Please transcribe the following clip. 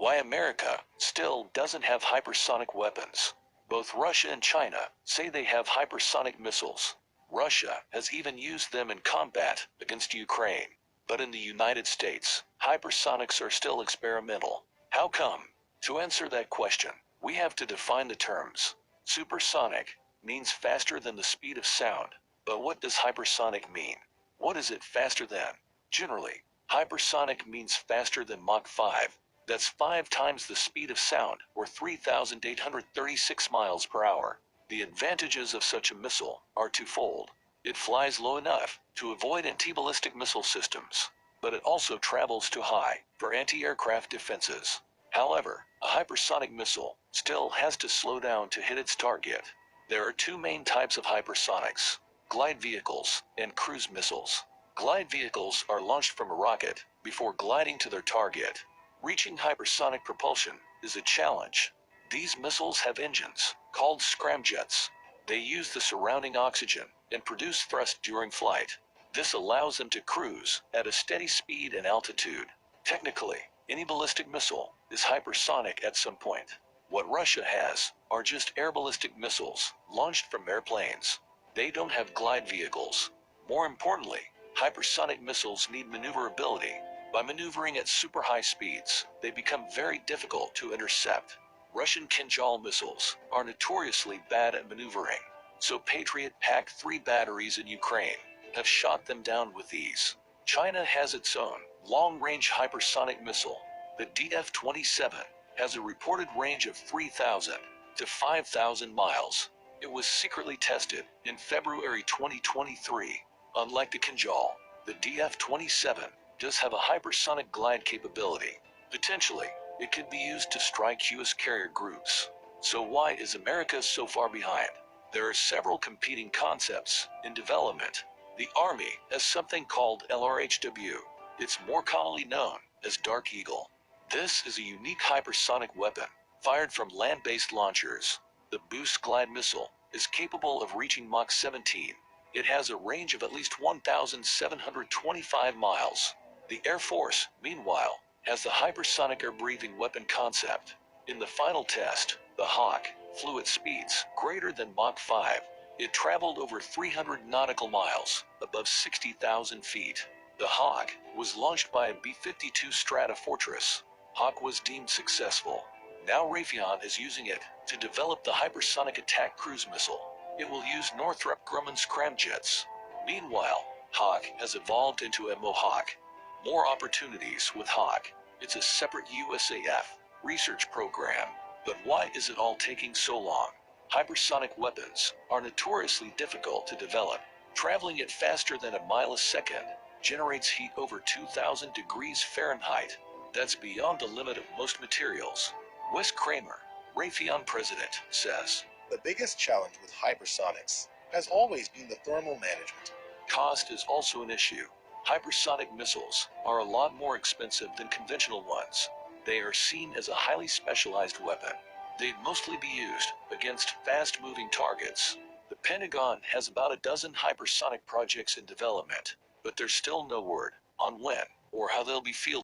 Why America still doesn't have hypersonic weapons. Both Russia and China say they have hypersonic missiles. Russia has even used them in combat against Ukraine. But in the United States, hypersonics are still experimental. How come? To answer that question, we have to define the terms. Supersonic means faster than the speed of sound. But what does hypersonic mean? What is it faster than? Generally, hypersonic means faster than Mach 5. That's 5 times the speed of sound, or 3,836 miles per hour. The advantages of such a missile are twofold. It flies low enough to avoid anti-ballistic missile systems, but it also travels too high for anti-aircraft defenses. However, a hypersonic missile still has to slow down to hit its target. There are two main types of hypersonics: glide vehicles and cruise missiles. Glide vehicles are launched from a rocket before gliding to their target. Reaching hypersonic propulsion is a challenge. These missiles have engines, called scramjets. They use the surrounding oxygen and produce thrust during flight. This allows them to cruise at a steady speed and altitude. Technically, any ballistic missile is hypersonic at some point. What Russia has are just air ballistic missiles launched from airplanes. They don't have glide vehicles. More importantly, hypersonic missiles need maneuverability. By maneuvering at super high speeds, they become very difficult to intercept. Russian Kinjal missiles are notoriously bad at maneuvering, so Patriot PAC-3 batteries in Ukraine have shot them down with ease. China has its own long-range hypersonic missile. The DF-27 has a reported range of 3,000 to 5,000 miles. It was secretly tested in February 2023. Unlike the Kinjal, the DF-27 does have a hypersonic glide capability. Potentially, it could be used to strike U.S. carrier groups. So why is America so far behind? There are several competing concepts in development. The Army has something called LRHW. It's more commonly known as Dark Eagle. This is a unique hypersonic weapon fired from land-based launchers. The Boost glide missile is capable of reaching Mach 17. It has a range of at least 1,725 miles. The Air Force, meanwhile, has the hypersonic air-breathing weapon concept. In the final test, the Hawk flew at speeds greater than Mach 5. It traveled over 300 nautical miles, above 60,000 feet. The Hawk was launched by a B-52 Stratofortress. Hawk was deemed successful. Now Raytheon is using it to develop the hypersonic attack cruise missile. It will use Northrop Grumman scramjets. Meanwhile, Hawk has evolved into a Mohawk. More opportunities with Hawk. It's a separate USAF research program. But why is it all taking so long? Hypersonic weapons are notoriously difficult to develop. Traveling at faster than a mile a second generates heat over 2,000 degrees Fahrenheit. That's beyond the limit of most materials. Wes Kramer, Raytheon president, says, "The biggest challenge with hypersonics has always been the thermal management. Cost is also an issue. Hypersonic missiles are a lot more expensive than conventional ones. They are seen as a highly specialized weapon. They'd mostly be used against fast-moving targets. The Pentagon has about a dozen hypersonic projects in development, but there's still no word on when or how they'll be fielded.